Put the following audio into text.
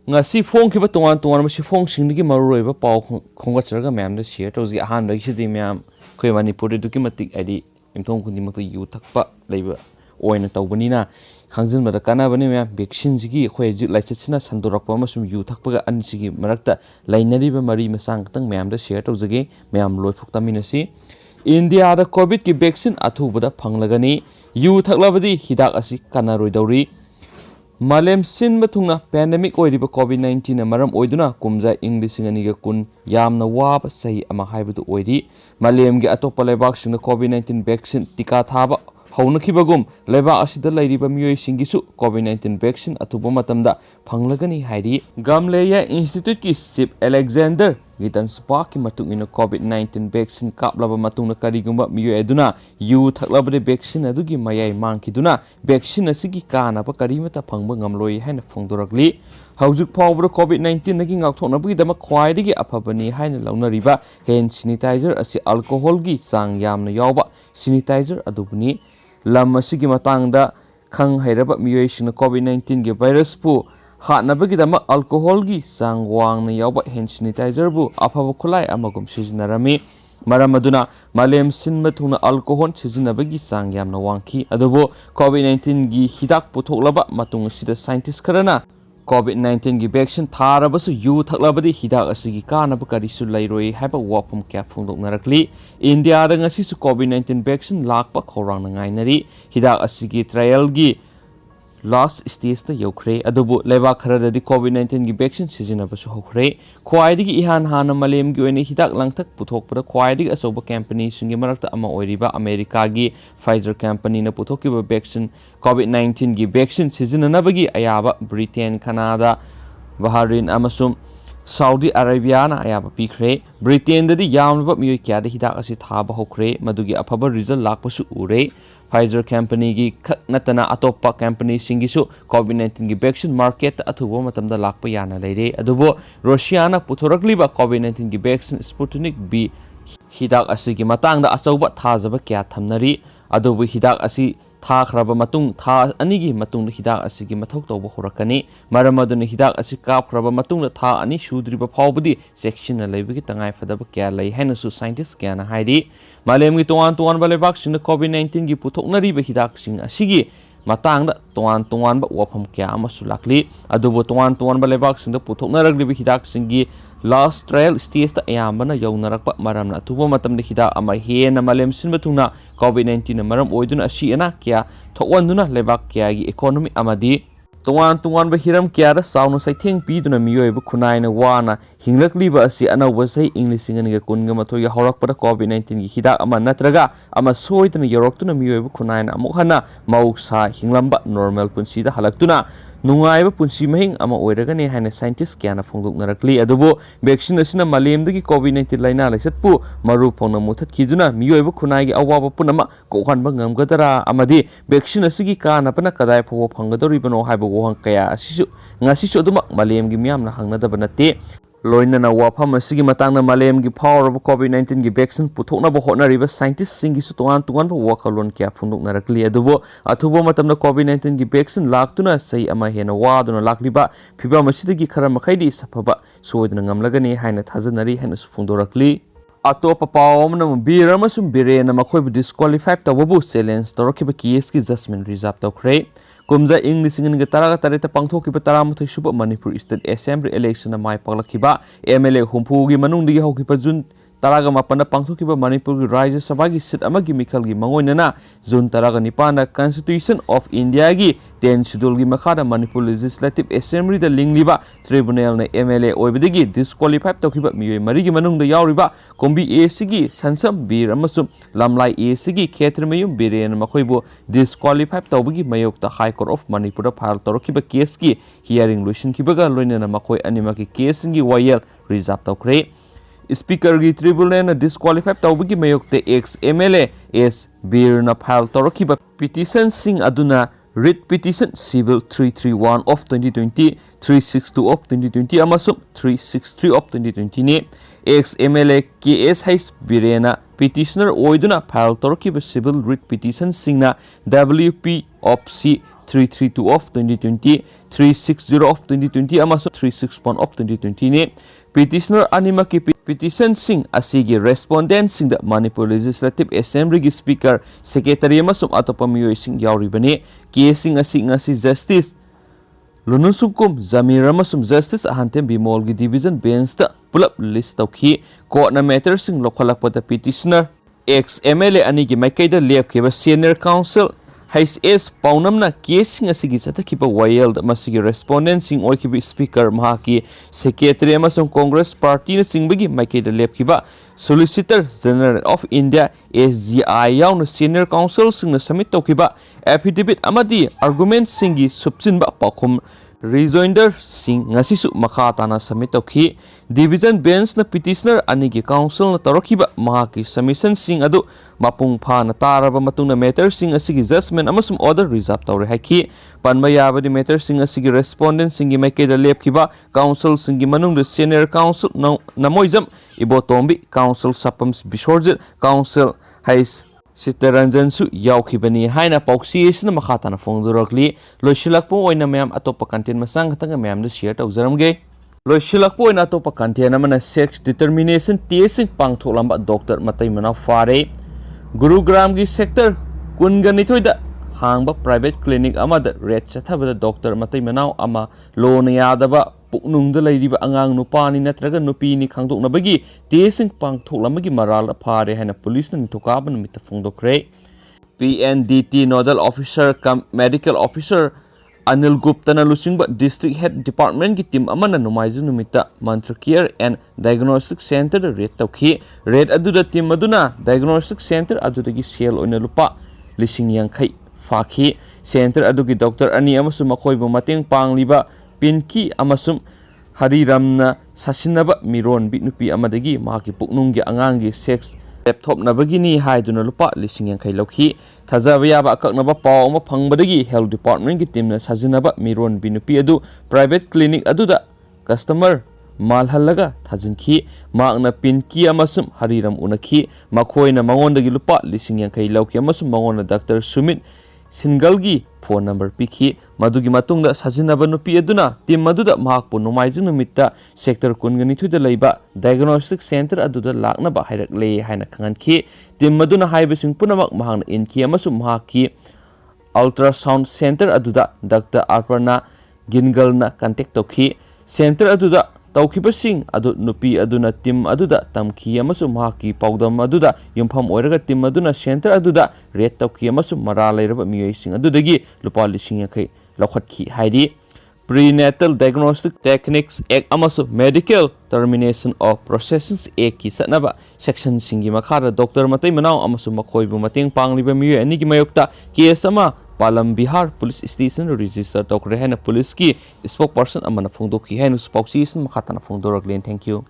ngasi phong ki ba tongan tongan ma si phong sing gi maroi ba pau khonga charga ma'am da share to ji ahan da si ma'am khoi manipur du ki matik adi imthong kun di mak yu thakpa leiba oina tawbani na khangjin ba da kana bani ma'am vaccine ji khoi ji lai china sandorak pa ma sum yu thakpa ga an si gi marakta lainari ba mari ma sang tang ma'am da share to jage ma'am loi phukta mina si India da covid ki vaccine athu ba da phanglagani yu thaklabadi hidak asi kana roi dawri Malem sin bathungna pandemic oiriba COVID-19 na maram oiduna kumja English ngani ga kun yamna waba sahi ama haibadu oiri malem ge atopa lebak singna COVID-19 vaccine tika thaba haunakibagum lebak asida lairiba miyoi singisu COVID-19 vaccine atuba matamda phanglagani hairi Gamleya Institute ki Chief Alexander Gitan Spark ki matung ina COVID-19 vaccine kaplaba matung na karigumba miyo eduna yu thaklabade vaccine adugi mayai mangkiduna vaccine asigi kana pa karimata phangba ngamloi haina phongdorakli haujuk phawbra COVID-19 nagi ngakthonabagi dama khwaidigi aphabani haina launariba hand sanitizer asi alcohol gi sang yamna yawba sanitizer adubuni lam asigi matangda khang hairaba miyoi sina COVID-19 ge virus pu hatnabagi dama alcohol gi sang wang na yawba hand sanitizer bu afaba khulai amagum sizinarami maramaduna malem sinma thuna alcohol sizinabagi sang yamna wangki adubo COVID-19 gi hidak puthoklaba matung sida scientist karana COVID-19 gi vaccine tharabasu yu thaklabadi hidak asigi kanaba karisu lairoi haba wapum kya phongdoknarakli India da ngasi su COVID-19 vaccine lakpa khorang na ngainari hidak asigi trial gi last stage ta yokre adubu leba khara di COVID-19 gi vaccine season basu hokre khwaidi gi ihan hana malem gi oine hidak langthak puthok pada khwaidi asoba company singi marakta ama oiriba America gi Pfizer company na puthoki ba vaccine COVID-19 gi vaccine season na bagi ayaba Britain Canada Bahrain amasum Saudi Arabia na ayaba pikre Britain da di yamba miyoi kya da hidak asi thaba hokre madugi afaba result lakpasu ure Pfizer company gi natana atopa company singisu COVID-19 gi vaccine market athubo matamda lakpa yana leire adubo Russia na puthorakliba COVID-19 gi vaccine Sputnik V hidak asi gi matangda achauba thajaba kya thamnari adubo hidak asi tha khraba matung tha ani gi matung hidak asi gi mathok tawba horakani maramadun hidak asi kap khraba matung tha ani sudriba phawbudi section na leibigi tangai fadaba kya lei haina su scientist kya na hairi malem gi tongan tongan balebak sing COVID-19 gi puthoknari ba hidak sing asigi matangda tongan ba wafam kya amasu lakli adubo tongan ba lebak sing puthoknaragli ba hidak sing gi last trial stage ta ayambana yaunarakpa maramna tuba matamda hidak ama hena malem sinba tungna COVID-19 na maram oiduna asi ana kya thokwanuna lebak kya gi economy amadi tongan ba hiram kya da saunu saitheng piduna miyoi bu khunaina wana hinglakli ba asi anawba sai english ngani ga kunga matho ya horakpa COVID-19 gi hidak ama natraga ama soituna yoroktuna miyoi bu khunaina amukhana mauksa hinglamba normal punsi da halaktuna nungaiba punsi mahing ama oiragani haina scientist kya na phongdoknarakli adubo vaccine asina malemdagi COVID-19 laina laisatpu maru phongna muthat khiduna miyoiba khunai gi awaba punama kokhanba ngamgadara amadi vaccine asigi kana pana kadai pho phanggadoribano haiba wohang kaya asisu ngasisu aduma malemgi miyamna hangnadaba natte loinana wafam asigi matangna malemgi power COVID-19 gi vaccine puthokna ba hotnariba scientist singi su tongan ba wakalon kya phungdoknarakli adubo athubo matamna COVID-19 gi vaccine laktuna sei ama hena waduna lakliba phiba masidagi khara makhaidi safaba soidna ngamlagani haina thajanari haina su phungdorakli atopa pawamna birama sum birena makhoi disqualify tawabu challenge torokiba case ki judgment reserve tokre kumja English ngin taraga tarita pangthokiba taramuthoi suba Manipur State Assembly election na mai paklakiba MLA humpu gi manung digi hokiba jun taraga mapana pangthokiba Manipur gi Rajya Sabha gi seat amagi mikhal gi mangoinana jun taraga nipana Constitution of India gi 10 schedule gi makhada Manipur Legislative Assembly da lingliba tribunal na MLA oibadigi disqualify tokiba miyoi mari gi manung da yawriba kombi AC gi sansam bir amasum lamlai AC gi khetrmayum biren makhoibo disqualify tawbagi mayokta High Court of Manipur file torokiba case gi hearing loisin kibaga loinana makhoi animaki case gi wayel reserve tokre Speaker gi tribunal na disqualify tawbagi mayokte ex MLA S Birna file torokiba petition sing aduna Writ Petition Civil 331 of 2020, 362 of 2020 amasum 363 of 2020 ni ex MLA KSH Birena petitioner oiduna file torokiba civil writ petition singna WP of C 332 of 2020, 360 of 2020 amasung 361 of 2020 ni petitioner animaki petition sing asigi respondent sing da Manipur Legislative Assembly gi speaker secretary amasung atopa miyoi sing yauribani casing asing asi justice Lunusungkum Zamir amasung justice ahantem bimol gi division bench da pulap list tawki court na matter sing lokhalakpata petitioner ex MLA ani gi maikaida lepkhiba senior counsel HS Paunamna casing asigi chatakhiba wayel masigi respondent sing oikibi speaker mahaki secretary amasung Congress party na singbagi maikaida lepkhiba Solicitor General of India SGI yauna senior counsel sing na submit tawkiba affidavit amadi argument singi subchinba pakhum rejoinder sing ngasisu makha tana submit tawki division bench na petitioner ani gi counsel na tarokiba mahaki submission sing adu mapung pha na taraba matungna matter sing asigi judgment amasum order reserve tawre haki panma yabadi matter sing asigi respondent singi maikeda lepkiba counsel singi manung senior counsel namoijam ibotombi counsel sapams bisorjit counsel hais Sitaranjan su yaukibani haina pauksi isna makhatana fongdurokli loishilakpo oina mayam atopa content masang khatanga mayam da share tawjaramge loishilakpo oina atopa content amana sex determination testing pangtholamba doctor matai mana fare Gurugram gi sector kunganithoida hangba private clinic amada red chathabada doctor matai manau ama lona yadaba puknungda lairiba angang nupani natraga nupini khangdoknabagi tesing pangtholamagi maral phare haina police na nithokaba numita phongdokre PNDT nodal officer cum medical officer Anil Gupta na lusingba district head department ki team amana numaiju numita mantra care and diagnostic center red tawki red aduda team aduna diagnostic center adudagi sale oina lupa lising yangkhai fakhi center adugi doctor ani amasu makoibu mateng pangliba Pinki amasum Hariramna sasinaba miron bitnupi amadagi mahaki puknunggi angangi sex laptop nabagini haiduna lupa lising yang lokhi thajaba yaba akaknaba paw ma phangbadagi health department ki team na sajinaba miron binupi adu private clinic aduda customer malhallaga thajinkhi magna Pinki amasum Hariram unakhi makhoina mangondagi lupa lising yang lokhi amasum mangona Dr. Sumit Singalgi phone number pikhi madugi matungda sajinaba nupi aduna team maduda mahakpu numaiju numita sector kungani thuda leiba diagnostic center aduda lakna ba hairakle haina khangankhi team maduna haibasing punamak mahangna inki amasu mahaki ultrasound center aduda Dr. Arparna Gingalna contact tokhi center aduda tawkhibasing adu nupi aduna team aduda tamkhi amasu mahaki paudam aduda yumpham oiraga team aduna center aduda red tawkhi amasu mara leiraba miyoising adudagi lupa lising yakai lokhatkhi haidi prenatal diagnostic techniques act amasu medical termination of processes act ki satnaba section singi makhara doctor matai manau amasu makhoibu mateng pangliba miyo ani ki mayokta case ama Palam Bihar Police Station register tokre haina police ki spokesperson amana phongdokhi haina spokesperson makhatana phongdorok len thank you